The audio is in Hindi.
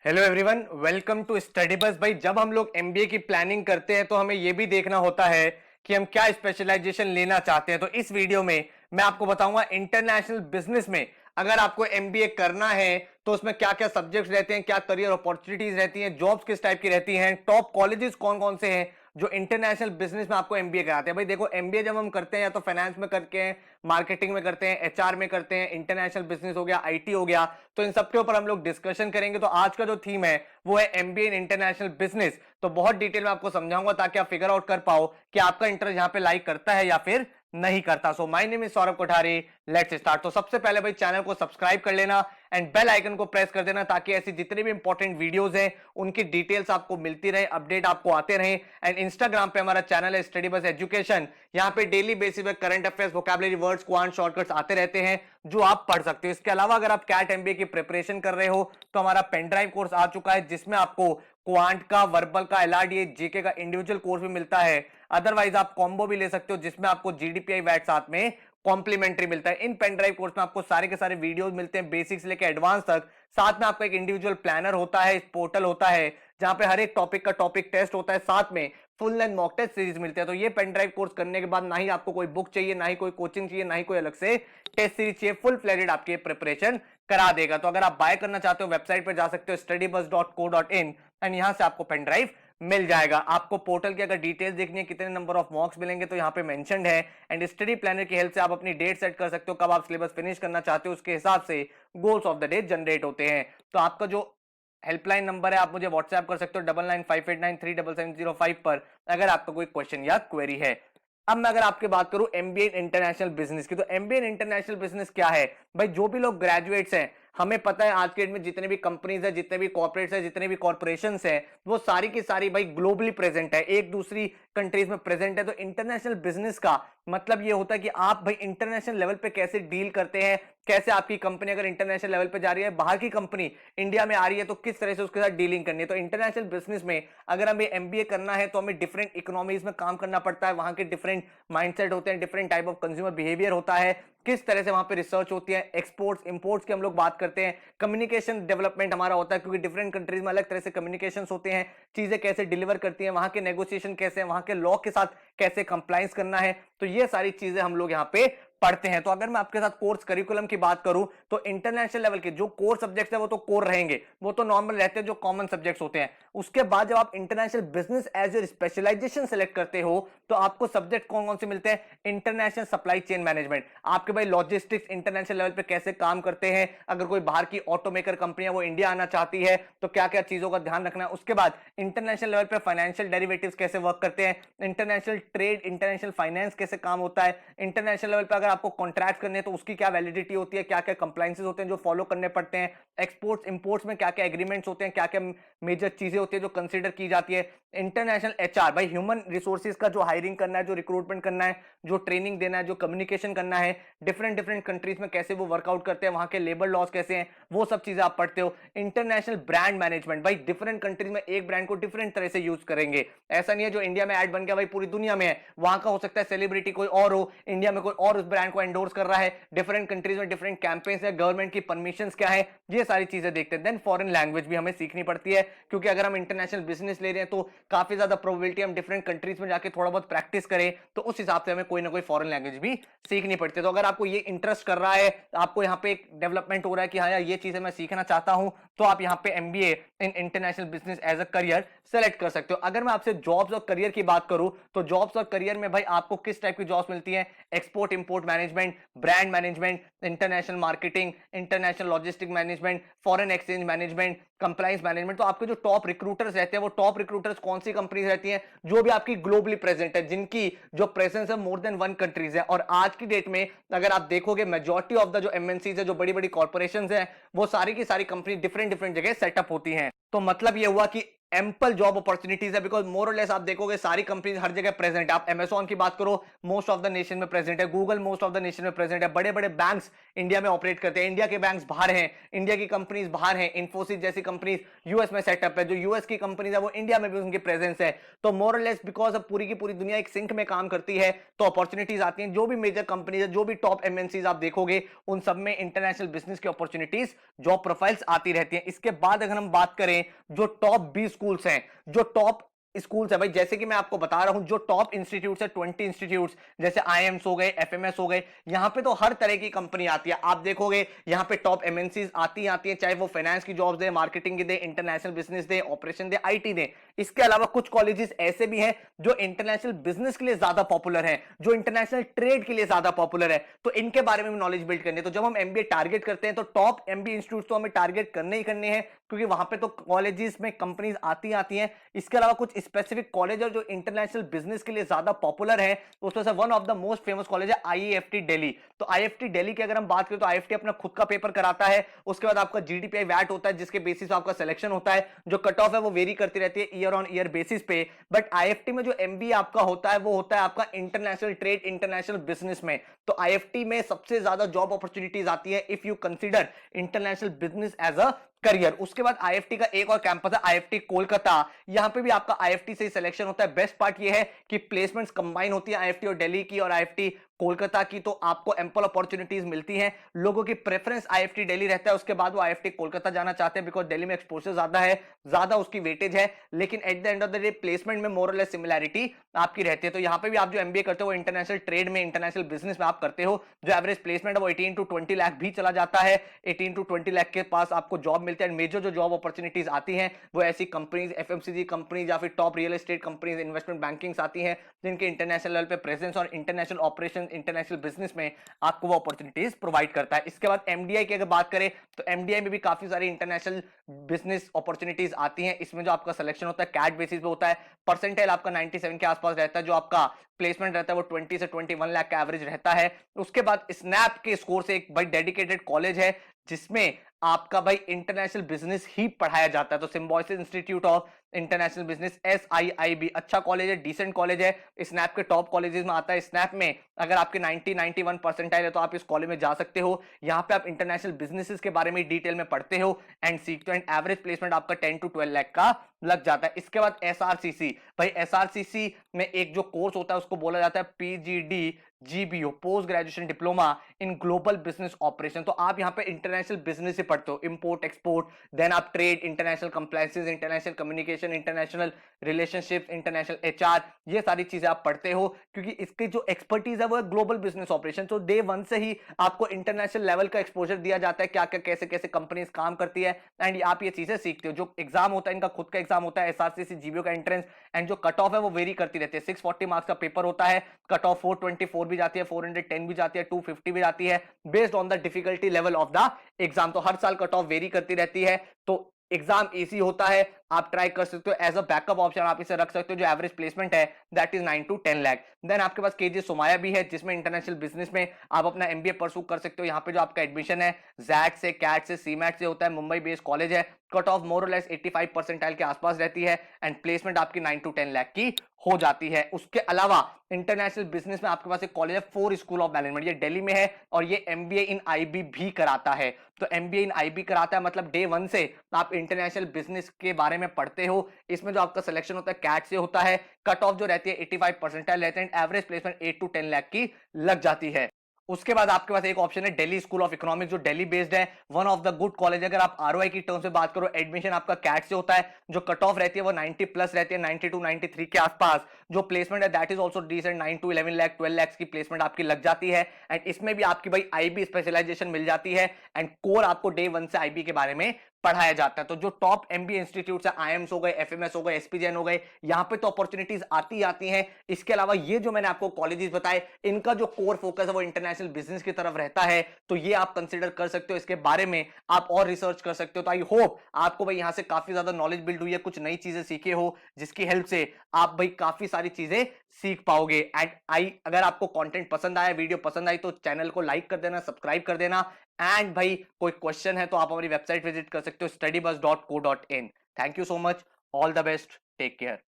Hello everyone, welcome to study buzz. भाई, जब हम लोग एमबीए की प्लानिंग करते हैं तो हमें यह भी देखना होता है कि हम क्या स्पेशलाइजेशन लेना चाहते हैं। तो इस वीडियो में मैं आपको बताऊंगा इंटरनेशनल बिजनेस में अगर आपको एमबीए करना है तो उसमें क्या क्या सब्जेक्ट्स रहते हैं, क्या करियर अपॉर्चुनिटीज रहती हैं, जॉब्स किस टाइप की रहती हैं, टॉप कॉलेजेस कौन कौन से हैं जो इंटरनेशनल बिजनेस में आपको एमबीए कराते हैं। भाई देखो, एमबीए जब हम करते हैं या तो फाइनेंस में करके हैं, मार्केटिंग में करते हैं, एचआर में करते हैं, इंटरनेशनल बिजनेस हो गया, आईटी हो गया, तो इन सब के ऊपर हम लोग डिस्कशन करेंगे। तो आज का जो थीम है वो है एमबीए इन इंटरनेशनल बिजनेस। तो बहुत डिटेल में आपको समझाऊंगा ताकि आप फिगर आउट कर पाओ कि आपका इंटरेस्ट यहां पे लाइक करता है या फिर नहीं करता। So my name is Saurabh Kothari, let's start. तो सबसे पहले भाई चैनल को सब्सक्राइब कर लेना एंड बेल आइकन को प्रेस कर देना ताकि ऐसी जितने भी इंपॉर्टेंट वीडियोस हैं उनकी डिटेल्स आपको मिलती रहे, अपडेट आपको आते रहे। एंड इंस्टाग्राम पे हमारा चैनल है स्टडी बस एजुकेशन, यहाँ पे डेली बेसिस पे current affairs, vocabulary words, quant shortcuts आते रहते हैं जो आप पढ़ सकते हो। इसके अलावा अगर आप कैट एमबीए की प्रिपरेशन कर रहे हो तो हमारा पेन ड्राइव कोर्स आ चुका है जिसमें आपको क्वांट का, वर्बल का, एलआरडीए, जीके का इंडिविजुअल कोर्स भी मिलता है। अदरवाइज आप कॉम्बो भी ले सकते हो जिसमें आपको जीडीपीआई वैट साथ में कॉम्प्लीमेंट्री मिलता है। इन पेन ड्राइव कोर्स में आपको सारे के सारे वीडियोस मिलते हैं बेसिक्स लेके एडवांस तक। साथ में आपका एक इंडिविजुअल प्लानर होता है, पोर्टल होता है जहां पे हर एक टॉपिक का टॉपिक टेस्ट होता है, साथ में full length mock test series मिलते हैं। तो ये पेन ड्राइव कोर्स करने के बाद ना ही आपको कोई बुक चाहिए, ना ही कोई कोचिंग चाहिए, ना ही कोई अलग से टेस्ट सीरीज चाहिए, फुल फ्लेजेड आपकी प्रिपरेशन करा देगा। तो अगर आप बाय करना चाहते हो वेबसाइट पर जा सकते हो studybus.co.in एंड यहां से आपको पेन ड्राइव मिल जाएगा। आपको पोर्टल की अगर डिटेल्स देखनी है, कितने नंबर ऑफ मॉक्स मिलेंगे, तो यहाँ पे मेंशन्ड है। एंड स्टडी प्लानर की हेल्प से आप अपनी डेट सेट कर सकते हो, कब आप सिलेबस फिनिश करना चाहते हो, उसके हिसाब से goals of the day generate होते हैं। तो आपका जो हेल्पलाइन नंबर है आप मुझे व्हाट्सएप कर सकते हो 9958937705 पर अगर आपका कोई क्वेश्चन या क्वेरी है। अब मैं अगर आपकी बात करूं एमबीए इंटरनेशनल बिजनेस की, तो एमबीए इंटरनेशनल बिजनेस क्या है भाई? जो भी लोग ग्रेजुएट्स हैं, हमें पता है आज के डेट में जितने भी कंपनीज है, जितने भी कॉर्पोरेट्स है, जितने भी कॉर्पोरेशंस है, वो सारी की सारी भाई ग्लोबली प्रेजेंट है, एक दूसरी कंट्रीज में प्रेजेंट है। तो इंटरनेशनल बिजनेस का मतलब ये होता है कि आप भाई इंटरनेशनल लेवल पे कैसे डील करते हैं, कैसे आपकी कंपनी अगर इंटरनेशनल लेवल पे जा रही है, बाहर की कंपनी इंडिया में आ रही है, तो किस तरह से उसके साथ डीलिंग करनी है। तो इंटरनेशनल बिजनेस में अगर हमें एमबीए करना है तो हमें डिफरेंट इकोनॉमीज में काम करना पड़ता है, वहां के डिफरेंट माइंडसेट होते हैं, different type of consumer behaviour होता है, किस तरह से वहां पे रिसर्च होती है, एक्सपोर्ट्स इंपोर्ट्स की हम लोग बात करते हैं, कम्युनिकेशन डेवलपमेंट हमारा होता है क्योंकि डिफरेंट कंट्रीज में अलग तरह से कम्युनिकेशंस होते हैं, चीजें कैसे डिलीवर करती हैं, वहां के नेगोशिएशन कैसे हैं, वहां के लॉ के साथ कैसे कंप्लायंस करना है। तो ये सारी चीजें हम लोग यहाँ पे पढ़ते हैं। तो अगर मैं आपके साथ कोर्स करिकुलम की बात करूं तो इंटरनेशनल लेवल के जो कोर सब्जेक्ट्स है वो तो कोर रहेंगे, वो तो नॉर्मल रहते हैं जो कॉमन सब्जेक्ट्स होते हैं। उसके बाद जब आप international business as a specialisation select करते हो तो आपको सब्जेक्ट कौन कौन से मिलते हैं? इंटरनेशनल सप्लाई चेन मैनेजमेंट, आपके भाई लॉजिस्टिक्स इंटरनेशनल लेवल पे कैसे काम करते हैं, अगर कोई बाहर की ऑटोमेकर कंपनी है वो इंडिया आना चाहती है तो क्या क्या चीजों का ध्यान रखना है। उसके बाद इंटरनेशनल लेवल पे फाइनेंशियल डेरिवेटिव्स कैसे वर्क करते हैं, इंटरनेशनल ट्रेड, इंटरनेशनल फाइनेंस कैसे काम होता है, इंटरनेशनल लेवल पे अगर आपको कॉन्ट्रैक्ट करने हैं तो उसकी क्या वैलिडिटी होती है, क्या क्या कंप्लायंसेस होते हैं जो फॉलो करने पड़ते हैं, एक्सपोर्ट्स इंपोर्ट्स में क्या क्या एग्रीमेंट्स होते हैं, क्या क्या मेजर चीजें होती है जो कंसीडर की जाती है। इंटरनेशनल एचआर, भाई ह्यूमन रिसोर्सेज का जो हायरिंग करना है, जो रिक्रूटमेंट करना है, जो ट्रेनिंग देना है, जो कम्युनिकेशन करना है, डिफरेंट डिफरेंट कंट्रीज में कैसे वो वर्कआउट करते हैं, वहां के लेबर लॉज कैसे हैं, वो सब चीजें आप पढ़ते हो। इंटरनेशनल ब्रांड मैनेजमेंट, भाई डिफरेंट कंट्रीज में एक ब्रांड को डिफरेंट तरह से यूज करेंगे। ऐसा नहीं है जो इंडिया में ऐड बन गया भाई पूरी दुनिया में है, वहां का हो सकता है सेलिब्रिटी कोई और हो, इंडिया में कोई और उस ब्रांड को एंडोर्स कर रहा है, डिफरेंट कंट्रीज में डिफरेंट कैंपेन्स है, गवर्नमेंट की परमिशंस क्या है, ये सारी चीजें देखते हैं। देन फॉरेन लैंग्वेज भी हमें सीखनी पड़ती है क्योंकि अगर हम इंटरनेशनल बिजनेस ले रहे हैं तो काफी ज्यादा प्रोबेबिलिटी हम डिफरेंट कंट्रीज में जाके थोड़ा बहुत प्रैक्टिस करें, तो उस हिसाब से हमें कोई ना कोई फॉरेन लैंग्वेज भी सीखनी पड़ती है। तो अगर आपको ये इंटरेस्ट कर रहा है, आपको यहाँ पे एक डेवलपमेंट हो रहा है कि हाँ यार ये चीजें मैं सीखना चाहता हूं, तो आप यहाँ पे MBA in international business as a career select कर सकते हो। अगर मैं आपसे जॉब्स और करियर की बात करूं तो जॉब्स और करियर में भाई आपको किस टाइप की जॉब्स मिलती हैं? Export import management, brand management, international marketing, international logistic management, foreign exchange management, compliance management. तो आपके जो टॉप रिक्रूटर्स रहते हैं वो टॉप रिक्रूटर्स कौन सी कंपनीज रहती हैं? जो भी आपकी ग्लोबली प्रेजेंट है, जिनकी जो प्रेजेंस है मोर देन वन कंट्रीज है। और आज की डेट में अगर आप देखोगे मेजॉरिटी ऑफ द जो एमएनसीज है, जो बड़ी बड़ी कॉर्पोरेशंस हैं, वो सारी की सारी कंपनी डिफरेंट डिफरेंट जगह सेटअप होती हैं। तो मतलब ये हुआ कि एम्पल जॉब अपॉर्चुनिटीज है, बिकॉज मोर और लेस आप देखोगे सारी कंपनीज हर जगह प्रेजेंट है। आप अमेजॉन की बात करो, मोस्ट ऑफ द नेशन में प्रेजेंट है। Google most of the nation में प्रेजेंट है। बड़े बड़े बैंक्स इंडिया में ऑपरेट करते हैं। इंडिया के बैंक्स बाहर हैं, इंडिया की कंपनीज बाहर हैं। इन्फोसिस जैसी कंपनीज यूएस में सेटअप है, जो यूएस की कंपनीज है वो इंडिया में भी उनकी प्रेजेंस है। तो मोर और लेस बिकॉज अब पूरी की पूरी दुनिया एक सिंक में काम करती है, तो अपॉर्चुनिटीज आती हैं। जो भी मेजर कंपनीज है, जो भी टॉप एमएनसीज आप देखोगे, उन सब में इंटरनेशनल बिजनेस की अपॉर्चुनिटीज, जॉब प्रोफाइल्स आती रहती हैं। इसके बाद अगर हम बात करें जो टॉप 20 स्कूल्स हैं, जो टॉप स्कूल्स है भाई, जैसे कि मैं आपको बता रहा हूं, जो टॉप इंस्टीट्यूट्स है 20 इंस्टीट्यूट्स, जैसे आईएम्स हो गए, एफएमएस हो गए, यहां पे तो हर तरह की कंपनी आती है। आप देखोगे यहां पे टॉप एमएनसीज आती है, चाहे वो फाइनेंस की जॉब्स दे, मार्केटिंग की दे, इंटरनेशनल बिजनेस दे, ऑपरेशन दे, आईटी दे। इसके अलावा कुछ कॉलेजेस ऐसे भी हैं जो इंटरनेशनल बिजनेस के लिए ज्यादा पॉपुलर है, जो इंटरनेशनल ट्रेड के लिए ज्यादा पॉपुलर है, तो इनके बारे में भी नॉलेज बिल्ड करनी है। तो जब हम एमबीए टारगेट करते हैं तो टॉप एमबीए इंस्टीट्यूट तो हमें टारगेट करने ही करने हैं, क्योंकि वहां पे तो कॉलेजेस में कंपनीज आती हैं। इसके अलावा कुछ स्पेसिफिक कॉलेज जो इंटरनेशनल बिजनेस के लिए ज्यादा पॉपुलर है, उसमें से one of the most famous college है आईआईएफटी दिल्ली। तो आईआईएफटी दिल्ली की अगर हम बात करें तो आईआईएफटी अपना खुद का पेपर कराता है। उसके बाद आपका जीडीपीआई वैट होता है, जिसके बेसिस पे आपका सिलेक्शन होता है। जो कट ऑफ है वो वेरी करती रहती है ईयर ऑन ईयर बेसिस पे। बट आईआईएफटी में जो एमबीए आपका होता है वो होता है आपका इंटरनेशनल ट्रेड, इंटरनेशनल बिजनेस में। तो आईआईएफटी में सबसे ज्यादा जॉब अपॉर्चुनिटीज आती है if you consider international business as a career. उसके बाद आईएफटी का एक और कैंपस है आईएफटी कोलकाता, यहां पे भी आपका आईएफटी से ही सिलेक्शन होता है। बेस्ट पार्ट ये है कि प्लेसमेंट्स कंबाइन होती है आईएफटी और दिल्ली की और आईएफटी कोलकाता की, तो आपको एम्पल अपॉर्चुनिटीज मिलती हैं। लोगों की प्रेफरेंस आईएफटी दिल्ली रहता है, उसके बाद वो आईएफटी कोलकाता जाना चाहते हैं, बिकॉज दिल्ली में एक्सपोजर ज्यादा है, ज्यादा उसकी वेटेज है। लेकिन at the end of the day placement में मोर और लेस सिमिलैरिटी आपकी रहती है। तो यहां पे भी आप जो एमबीए करते हो वो इंटरनेशनल ट्रेड में, इंटरनेशनल बिजनेस में आप करते हो। जो एवरेज प्लेसमेंट है वो 18 टू 20 लाख भी चला जाता है। 18 टू 20 लाख के पास आपको जॉब मिलती है। मेजर जो जॉब अपॉर्चुनिटीज आती हैं वो ऐसी कंपनीज, एफएमसीजी कंपनीज या फिर top real estate companies, investment bankings आती हैं, जिनके इंटरनेशनल लेवल पे प्रेजेंस और इंटरनेशनल ऑपरेशन, इंटरनेशनल बिजनेस में आपको वो अपॉर्चुनिटीज प्रोवाइड करता है। इसके बाद एमडीआई की अगर बात करें तो एमडीआई में भी काफी सारी इंटरनेशनल बिजनेस अपॉर्चुनिटीज आती हैं। इसमें जो आपका सिलेक्शन होता है कैट बेसिस पे होता है। परसेंटाइल आपका 97 के आसपास रहता है। जो आपका प्लेसमेंट रहता है वो 20 से 21 लाख का एवरेज रहता है। उसके बाद स्नैप के स्कोर से एक भाई डेडिकेटेड कॉलेज है जिसमें आपका भाई इंटरनेशनल बिजनेस ही पढ़ाया जाता है। तो symbiosis institute of international business, SIIB, अच्छा कॉलेज है, डिसेंट कॉलेज है, स्नैप के टॉप कॉलेजेस में आता है। स्नैप में अगर आपके 90-91 परसेंटाइल है तो आप इस कॉलेज में जा सकते हो। यहाँ पे आप इंटरनेशनल बिजनेसेस के बारे में डिटेल में पढ़ते हो एंड सीखते हो, एंड एवरेज प्लेसमेंट आपका 10 टू 12 लाख का लग जाता है। इसके बाद SRCC, भाई SRCC में एक जो कोर्स होता है उसको बोला जाता है PGDGBO, post graduation diploma in global business operation. तो आप यहाँ पे इंटरनेशनल बिजनेस से पढ़ते हो, इंपोर्ट एक्सपोर्ट, देन आप trade, international compliances, international communication, international relationship, international HR, ये सारी चीजें आप पढ़ते हो, क्योंकि इसकी जो एक्सपर्टीज है वो है ग्लोबल बिजनेस ऑपरेशन। तो डे वन से ही आपको इंटरनेशनल लेवल का एक्सपोजर दिया जाता है, क्या क्या कैसे कैसे कंपनीज काम करती है, एंड आप ये चीजें सीखते हो। जो एग्जाम होता है इनका खुद का एग्जाम होता है SRCC GBO का एंट्रेंस, एंड जो कट ऑफ है वो वेरी करती रहती है। 640 मार्क्स का पेपर होता है, कट ऑफ 424 भी जाती है, 410 भी जाती है, 250 भी जाती है, based on the difficulty level of the exam. तो हर साल कट ऑफ वेरी करती रहती है। तो एग्जाम इजी होता है, आप ट्राई कर सकते हो। एज अ बैकअप ऑप्शन आप इसे रख सकते हो। जो एवरेज प्लेसमेंट है that is 9 to 10 lakh. Then आपके पास केजे सोमाया भी है, जिसमें इंटरनेशनल बिजनेस में आप अपना एमबीए परसू कर सकते हो। यहाँ पे जो आपका एडमिशन है जैट से, कैट से, सीमैट से होता है। मुंबई बेस्ड कॉलेज है। कट ऑफ मोर और लेस 85 परसेंटाइल के आसपास रहती है, एंड प्लेसमेंट आपकी 9 टू 10 लाख की हो जाती है। उसके अलावा इंटरनेशनल बिजनेस में आपके पास एक कॉलेज है, 4 स्कूल ऑफ मैनेजमेंट, ये दिल्ली में है, और ये एमबीए इन आईबी भी कराता है। तो एमबीए इन आईबी कराता है मतलब डे वन से आप इंटरनेशनल बिजनेस के बारे में पढ़ते हो। इसमें जो आपका सिलेक्शन होता है कैट से होता है। कट ऑफ जो रहती है 85 परसेंटाइल रहते हैं, एवरेज प्लेसमेंट 8 टू 10 लाख की लग जाती है। उसके बाद आपके पास एक ऑप्शन है दिल्ली स्कूल ऑफ इकोनॉमिक्स, जो दिल्ली बेस्ड है, one of the good college. अगर आप आरओआई की टर्म से बात करो, एडमिशन आपका कैट से होता है। जो कट ऑफ रहती है वो 90 प्लस रहती है, 90 टू 93 के आसपास। जो प्लेसमेंट है that is also decent, 9 to 11 lakh, 12 lakh की प्लेसमेंट आपकी लग जाती है। एंड इसमें भी आपकी भाई आईबी स्पेशलाइजेशन मिल जाती है, एंड कोर आपको डे वन से आईबी के बारे में पढ़ाया जाता है। तो जो टॉप एमबीए इंस्टीट्यूट है, आईएम्स हो गए, एफएमएस हो गए, एसपीजेन हो गए, यहां पे तो अपॉर्चुनिटीज आती आती हैं। इसके अलावा ये जो मैंने आपको कॉलेजेस बताए, इनका जो कोर फोकस है वो इंटरनेशनल बिजनेस की तरफ रहता है। तो ये आप कंसीडर कर सकते हो, इसके बारे में आप और रिसर्च कर सकते हो। तो आई होप आपको भाई यहां से काफी ज्यादा नॉलेज बिल्ड हुई है, कुछ नई चीजें सीखे हो, जिसकी हेल्प से आप भाई काफी सारी चीजें सीख पाओगे। एंड अगर आपको कंटेंट पसंद आया, वीडियो पसंद आई, तो चैनल को लाइक कर देना, सब्सक्राइब कर देना। एंड भाई कोई क्वेश्चन है तो आप हमारी वेबसाइट विजिट कर सकते हो, studybuzz.co.in। Thank you so much. All the best, take care.